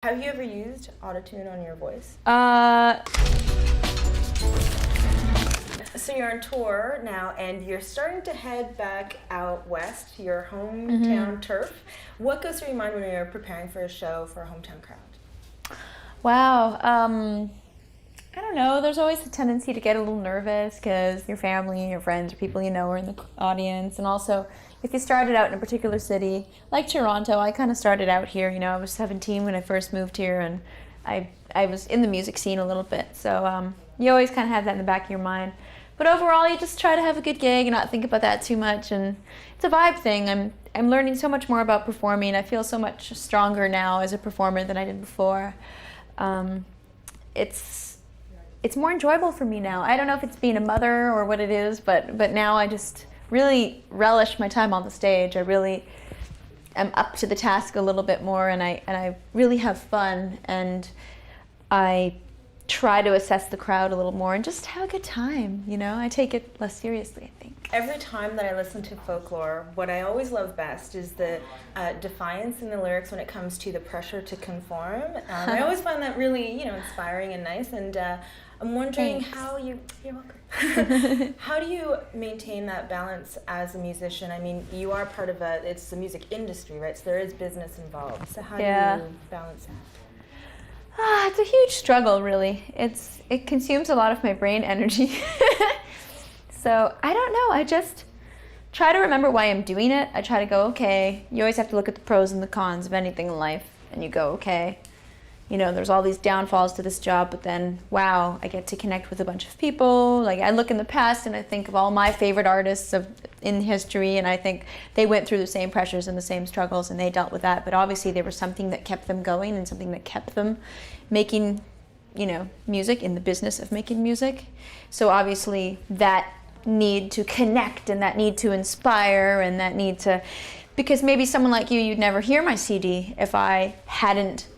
Have you ever used autotune on your voice? Uh, So you're on tour now, and you're starting to head back out west, your hometown turf. What goes through your mind when you're preparing for a show for a hometown crowd? wow. I don't know. There's always a tendency to get a little nervous because your family, your friends, or people you know are in the audience. And also, if you started out in a particular city, like Toronto, I kind of started out here. I was 17 when I first moved here, and I was in the music scene a little bit. So you always kind of have that in the back of your mind. But overall, you just try to have a good gig and not think about that too much. And it's a vibe thing. I'm learning so much more about performing. I feel so much stronger now as a performer than I did before. It's more enjoyable for me now. I don't know if it's being a mother or what it is, but now I just really relish my time on the stage. I really am up to the task a little bit more, and I really have fun, and I try to assess the crowd a little more and just have a good time. I take it less seriously, I think. Every time that I listen to folklore, what I always love best is the defiance in the lyrics when it comes to the pressure to conform. I always find that really, inspiring and nice. And I'm wondering how you're welcome. How do you maintain that balance as a musician? I mean, you are part of it's the music industry, right? So there is business involved. So how do you balance that? It's a huge struggle, really. It consumes a lot of my brain energy. So I don't know. I just try to remember why I'm doing it. I try to go, okay. You always have to look at the pros and the cons of anything in life, and you go, okay. There's all these downfalls to this job, but then, wow, I get to connect with a bunch of people. Like, I look in the past and I think of all my favorite artists in history, and I think they went through the same pressures and the same struggles, and they dealt with that. But obviously, there was something that kept them going and something that kept them making, music, in the business of making music. So obviously, that need to connect and that need to inspire and that need to, because maybe someone like you'd never hear my CD if I hadn't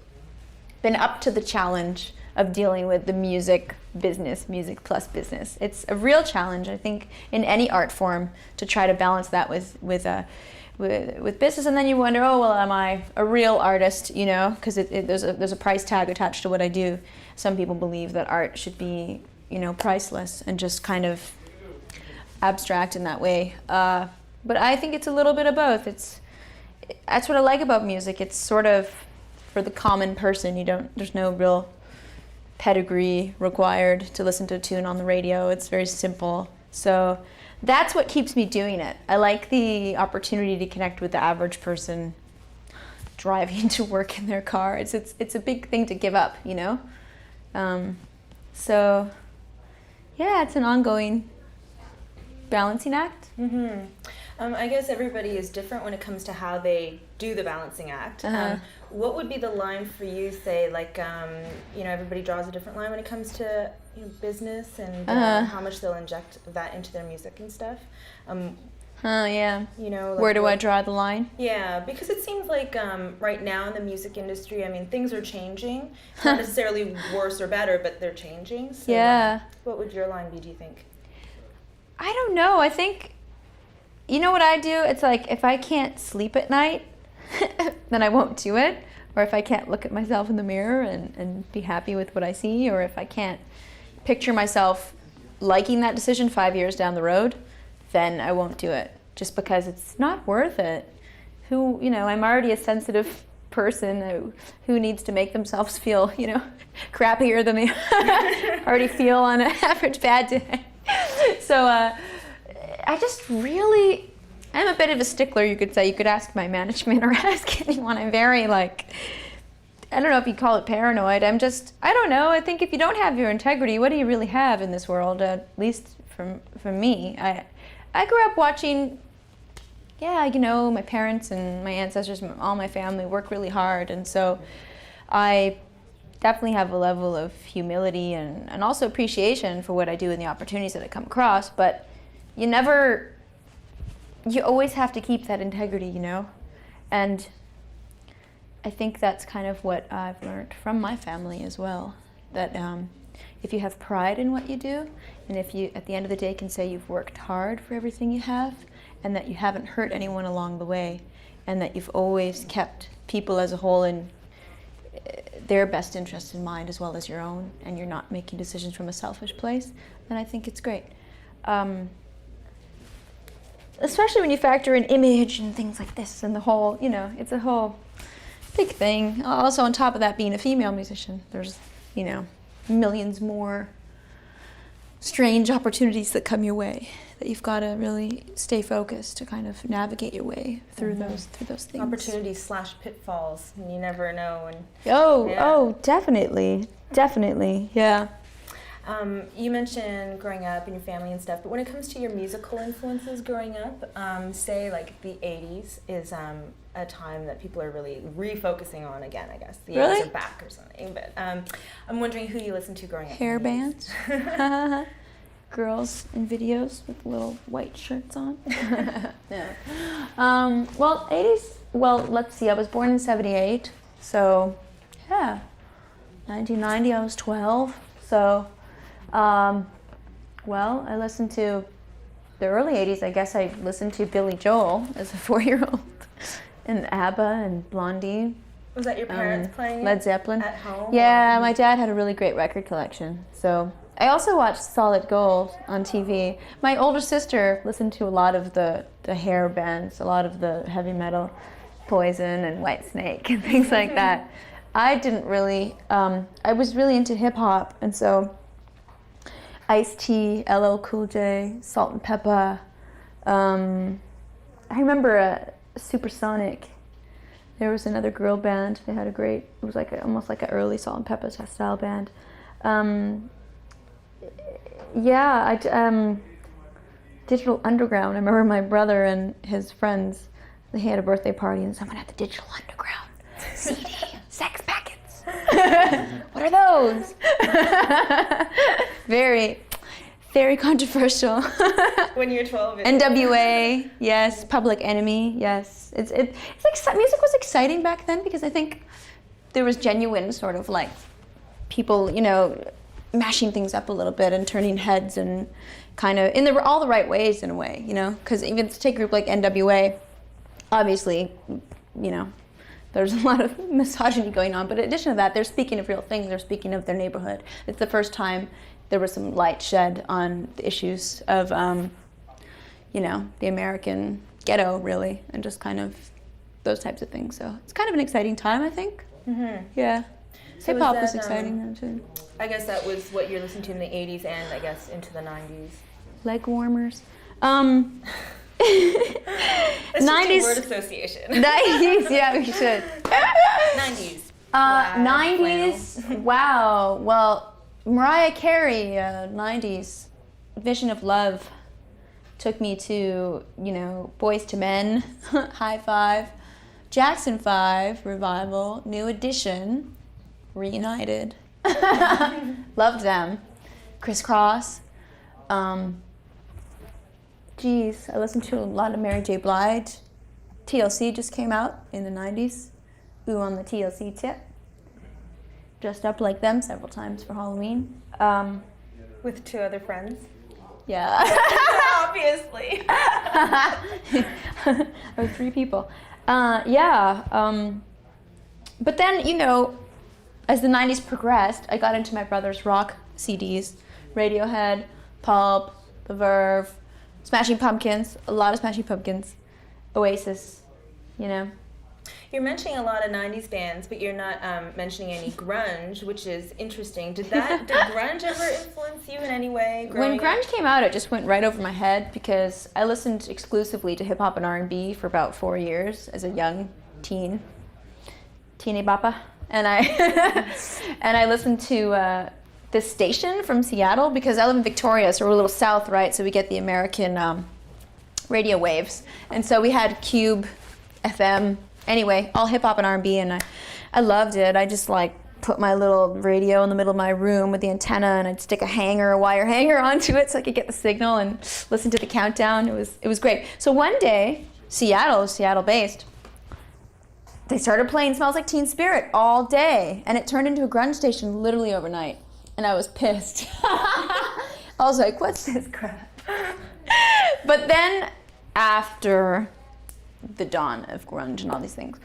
been up to the challenge of dealing with the music business, music plus business. It's a real challenge, I think, in any art form to try to balance that with business. And then you wonder, oh, well, am I a real artist? Because there's a price tag attached to what I do. Some people believe that art should be, priceless and just kind of abstract in that way. But I think it's a little bit of both. That's what I like about music. It's sort of for the common person. There's no real pedigree required to listen to a tune on the radio. It's very simple. So that's what keeps me doing it. I like the opportunity to connect with the average person driving to work in their car. It's a big thing to give up, So yeah, it's an ongoing balancing act. Mm-hmm. I guess everybody is different when it comes to how they do the balancing act. What would be the line for you, say, like, everybody draws a different line when it comes to business and how much they'll inject that into their music and stuff. Yeah. Like where do I draw the line? Yeah, because it seems like right now in the music industry, things are changing. Not necessarily worse or better, but they're changing. So, yeah. What would your line be, do you think? I don't know. I think, what I do? It's like if I can't sleep at night, then I won't do it. Or if I can't look at myself in the mirror and be happy with what I see, or if I can't picture myself liking that decision 5 years down the road, then I won't do it. Just because it's not worth it. I'm already a sensitive person who needs to make themselves feel, crappier than they already feel on an average bad day. So I just really, I'm a bit of a stickler, you could say. You could ask my management or ask anyone. I'm very I don't know if you call it paranoid. I don't know. I think if you don't have your integrity, what do you really have in this world? At least from me. I grew up watching, my parents and my ancestors, all my family work really hard. And so I definitely have a level of humility and also appreciation for what I do and the opportunities that I come across. But you always have to keep that integrity, And I think that's kind of what I've learned from my family as well. That if you have pride in what you do, and if you, at the end of the day, can say you've worked hard for everything you have, and that you haven't hurt anyone along the way, and that you've always kept people as a whole in their best interest in mind as well as your own, and you're not making decisions from a selfish place, then I think it's great. Especially when you factor in image and things like this and the whole, it's a whole big thing. Also, on top of that, being a female musician, there's, millions more strange opportunities that come your way that you've got to really stay focused to kind of navigate your way through those things. Opportunities / pitfalls, and you never know. And oh, definitely, yeah. You mentioned growing up and your family and stuff, but when it comes to your musical influences growing up, say like the 80s is a time that people are really refocusing on again, I guess. The 80s are back or something, but I'm wondering who you listened to growing up. Hair bands. Girls in videos with little white shirts on. No. Well, 80s, let's see, I was born in 78, so yeah, 1990 I was 12, so I listened to the early 80s. I guess I listened to Billy Joel as a 4-year-old, and ABBA and Blondie. Was that your parents playing Led Zeppelin? At home? Yeah, my dad had a really great record collection. So I also watched Solid Gold on TV. My older sister listened to a lot of the hair bands, a lot of the heavy metal, Poison and Whitesnake and things like that. I didn't really, I was really into hip hop, and so Ice-T, LL Cool J, Salt and Pepper. I remember Supersonic. There was another girl band. They had it was almost like an early Salt and Pepper style band. Digital Underground. I remember my brother and his friends, they had a birthday party and someone had the Digital Underground CD, Sex Packets. What are those? Very, very controversial. When you're 12. NWA, yes. Public Enemy, yes. It's like music was exciting back then because I think there was genuine sort of like people, mashing things up a little bit and turning heads and kind of in all the right ways in a way, because even to take a group like NWA, obviously, there's a lot of misogyny going on, but in addition to that, they're speaking of real things. They're speaking of their neighborhood. It's the first time there was some light shed on the issues of, the American ghetto, really, and just kind of those types of things. So it's kind of an exciting time, I think. Mm-hmm. Yeah. So hip-hop was exciting then, too. I guess that was what you're listening to in the 80s and, I guess, into the 90s. Leg warmers. That's 90s word association. 90s, yeah, we should. 90s. 90s, wow. Well, Mariah Carey, 90s, Vision of Love took me to, Boys to Men, High Five, Jackson 5, Revival, New Edition, Reunited. Loved them. Criss Cross. I listened to a lot of Mary J. Blige. TLC just came out in the 90s. Ooh, on the TLC tip. Dressed up like them several times for Halloween. With 2 other friends? Yeah. Obviously. Or 3 people. But then, as the 90s progressed, I got into my brother's rock CDs. Radiohead, Pulp, The Verve, Smashing Pumpkins, a lot of Smashing Pumpkins, Oasis, You're mentioning a lot of 90s bands, but you're not mentioning any grunge, which is interesting. Did grunge ever influence you in any way growing When grunge up? came out, it just went right over my head because I listened exclusively to hip-hop and R&B for about 4 years as a young teeny boppa. And I listened to this station from Seattle because I live in Victoria, so we're a little south, right? So we get the American radio waves. And so we had Cube FM. Anyway, all hip hop and R&B, and I loved it. I just put my little radio in the middle of my room with the antenna, and I'd stick a wire hanger onto it so I could get the signal and listen to the countdown. It was great. So one day, Seattle-based, they started playing Smells Like Teen Spirit all day, and it turned into a grunge station literally overnight. And I was pissed. I was like, what's this crap? But then after the dawn of grunge and all these things,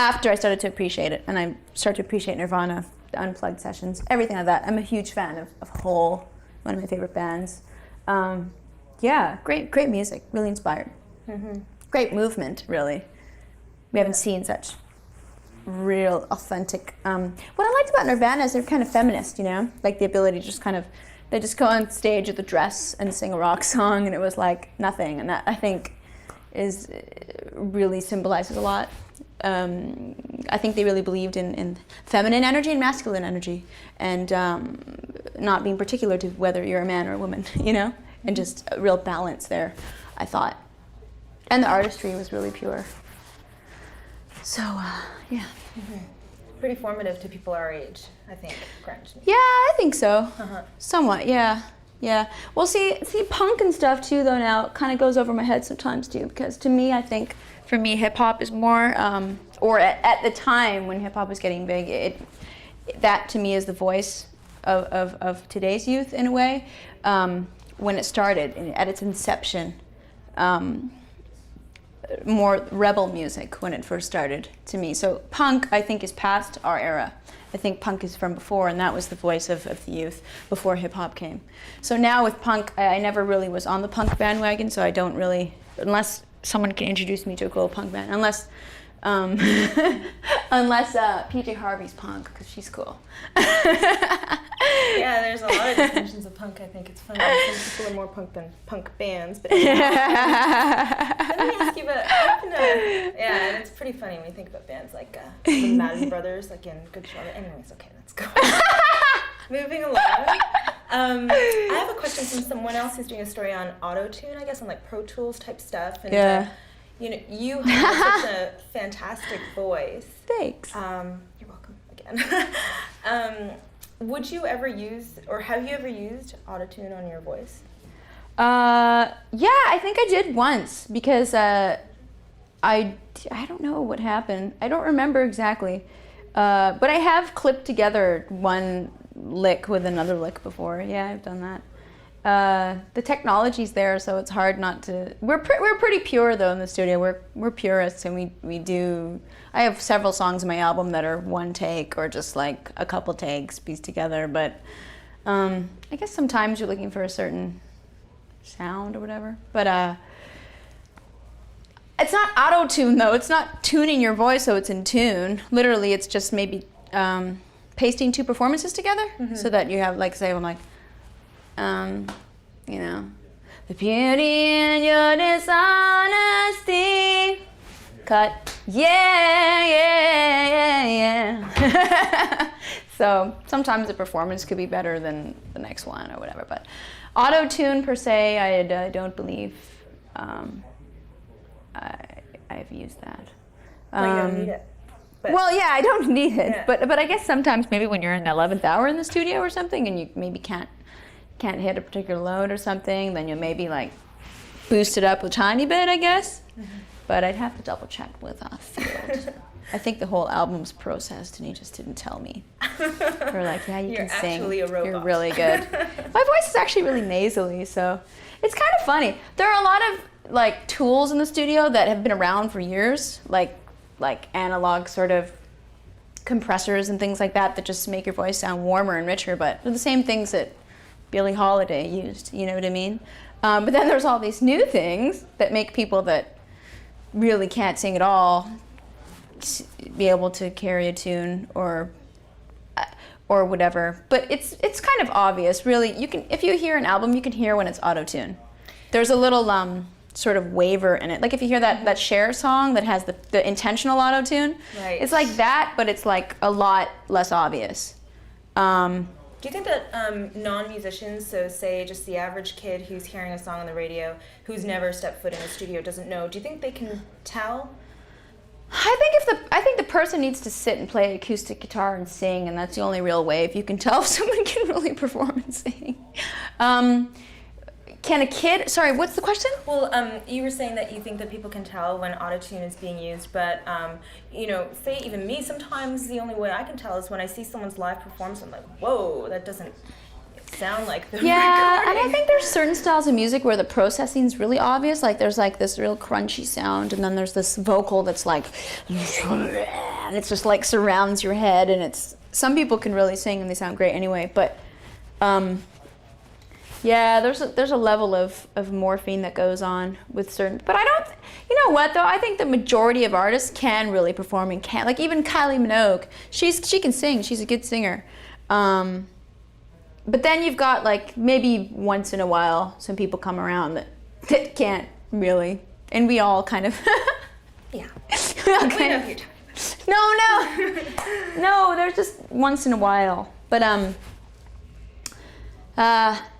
after I started to appreciate it, and I started to appreciate Nirvana, the Unplugged sessions, everything like that. I'm a huge fan of Hole, one of my favorite bands. Yeah, great music, really inspired. Great movement, really. We haven't seen such real, authentic. What I liked about Nirvana is they're kind of feminist, you know? Like the ability to just kind of, they just go on stage with a dress and sing a rock song, and it was like nothing. And that, I think, really symbolizes a lot. I think they really believed in feminine energy and masculine energy, and not being particular to whether you're a man or a woman, you know? And just a real balance there, I thought. And the artistry was really pure. So, yeah. Pretty formative to people our age, I think, grunge. Yeah, I think so. Somewhat, yeah. Well, see, punk and stuff too, though, now kind of goes over my head sometimes too, because to me, I think, for me, hip hop is more, or at the time when hip hop was getting big, that to me is the voice of today's youth in a way. When it started, at its inception, more rebel music when it first started to me. So punk, I think, is past our era. I think punk is from before, and that was the voice of the youth before hip-hop came. So now with punk, I never really was on the punk bandwagon, so I don't really, unless someone can introduce me to a cool punk band, unless PJ Harvey's punk, because she's cool. Yeah, there's a lot of definitions of punk. I think it's funny. Some people are more punk than punk bands. But anyway. Let me ask you about, yeah, and it's pretty funny when you think about bands like the Madden Brothers, like in Good Charlotte. Anyways, okay, let's go. Moving along. I have a question from someone else who's doing a story on auto-tune, I guess, on like Pro Tools type stuff. And, yeah. You know, you have such a fantastic voice. Thanks. You're welcome again. Would you ever use, or have you ever used autotune on your voice? Yeah, I think I did once, because I don't know what happened. I don't remember exactly. But I have clipped together one lick with another lick before. Yeah, I've done that. The technology's there, so it's hard not to. We're pretty pure though in the studio. We're purists, and we do. I have several songs in my album that are one take or just like a couple takes pieced together. But I guess sometimes you're looking for a certain sound or whatever. But it's not auto tune though. It's not tuning your voice so it's in tune. Literally, it's just maybe pasting two performances together so that you have, like, say I'm like. You know, the beauty in your dishonesty. Cut. Yeah. So sometimes the performance could be better than the next one or whatever. But auto-tune per se, I don't believe I've used that. Well, you don't need it. But well, yeah, I don't need it. Yeah. But I guess sometimes maybe when you're in the 11th hour in the studio or something, and you maybe can't hit a particular note or something, then you maybe like boost it up a tiny bit, I guess. But I'd have to double check with Field. I think the whole album's processed and he just didn't tell me. We're like, yeah, you can sing. You're actually a robot. You're really good. My voice is actually really nasally, so it's kind of funny. There are a lot of like tools in the studio that have been around for years, like analog sort of compressors and things like that just make your voice sound warmer and richer, but they're the same things that Billie Holiday used, you know what I mean? But then there's all these new things that make people that really can't sing at all be able to carry a tune or whatever. But it's kind of obvious, really. You can, if you hear an album, you can hear when it's auto-tune. There's a little sort of waver in it. Like if you hear that Cher song that has the intentional auto-tune, right. It's like that, but it's like a lot less obvious. Do you think that non-musicians, so say just the average kid who's hearing a song on the radio, who's never stepped foot in a studio, doesn't know, do you think they can tell? I think the person needs to sit and play acoustic guitar and sing, and that's the only real way if you can tell if someone can really perform and sing. Can a kid, sorry, what's the question? Well, you were saying that you think that people can tell when autotune is being used, but, you know, say even me, sometimes the only way I can tell is when I see someone's live performance, I'm like, whoa, that doesn't sound like the recording. And I think there's certain styles of music where the processing is really obvious, like there's like this real crunchy sound, and then there's this vocal that's like, and it's just like surrounds your head, and it's, some people can really sing and they sound great anyway, but yeah, there's a level of morphine that goes on with certain, but I don't, you know what though, I think the majority of artists can really perform and can, like even Kylie Minogue, she can sing, she's a good singer. But then you've got like maybe once in a while some people come around that can't really, and we all kind of Yeah. we all We kind know of, who you're talking no, there's just once in a while, but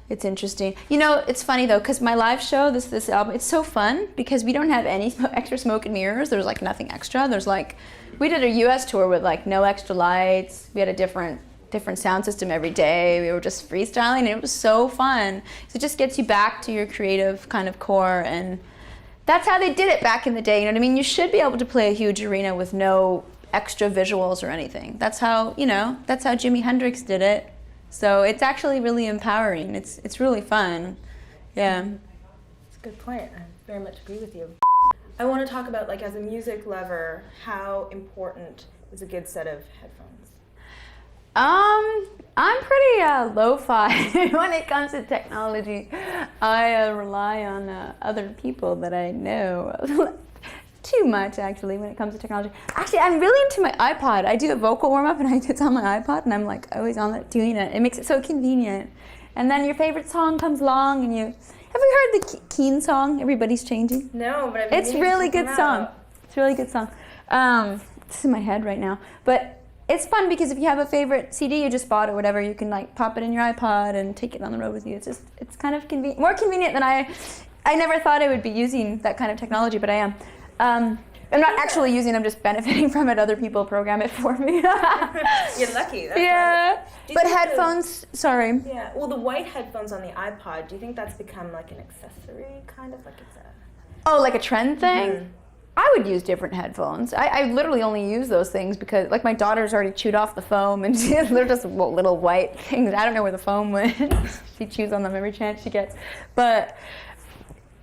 it's interesting. You know, it's funny though, because my live show, this album, it's so fun because we don't have any extra smoke and mirrors. There's like nothing extra. There's like, we did a US tour with like no extra lights. We had a different sound system every day. We were just freestyling, and it was so fun. So it just gets you back to your creative kind of core, and that's how they did it back in the day. You know what I mean? You should be able to play a huge arena with no extra visuals or anything. That's how, you know, that's how Jimi Hendrix did it. So it's actually really empowering. It's really fun. Yeah. That's a good point. I very much agree with you. I want to talk about, like, as a music lover, how important is a good set of headphones? I'm pretty lo-fi when it comes to technology. I rely on other people that I know too much, actually, when it comes to technology. Actually, I'm really into my iPod. I do a vocal warm-up, and it's on my iPod, and I'm like always on it doing it. It makes it so convenient. And then your favorite song comes along, and have you heard the Keen song, Everybody's Changing? No, but I've been It's meaning to really check them good song. out. It's a really good song. It's in my head right now. But it's fun because if you have a favorite CD you just bought or whatever, you can like pop it in your iPod and take it on the road with you. It's kind of more convenient than I never thought I would be using that kind of technology, but I am. I'm not actually using, I'm just benefiting from it. Other people program it for me. You're lucky. That's Yeah. right. But headphones, sorry. Yeah. Well, the white headphones on the iPod, do you think that's become like an accessory, kind of like it's a... Oh, like a trend thing? Mhm. I would use different headphones. I literally only use those things because, like, my daughter's already chewed off the foam, and they're just little white things. I don't know where the foam went. She chews on them every chance she gets. But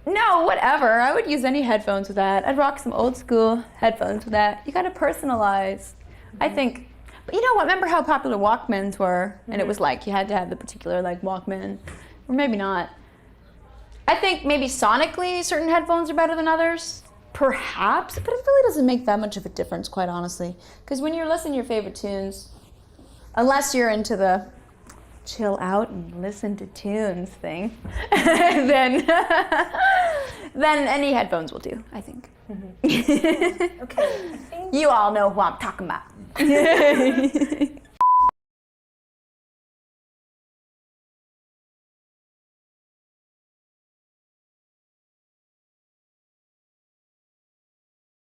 no, whatever. I would use any headphones with that. I'd rock some old school headphones with that. You gotta personalize. I think, but you know what? Remember how popular Walkmans were? And it was like you had to have the particular like Walkman, or maybe not. I think maybe sonically certain headphones are better than others. Perhaps, but it really doesn't make that much of a difference, quite honestly. Because when you're listening to your favorite tunes, unless you're into the chill out and listen to tunes thing, then any headphones will do, I think. Okay. You all know who I'm talking about.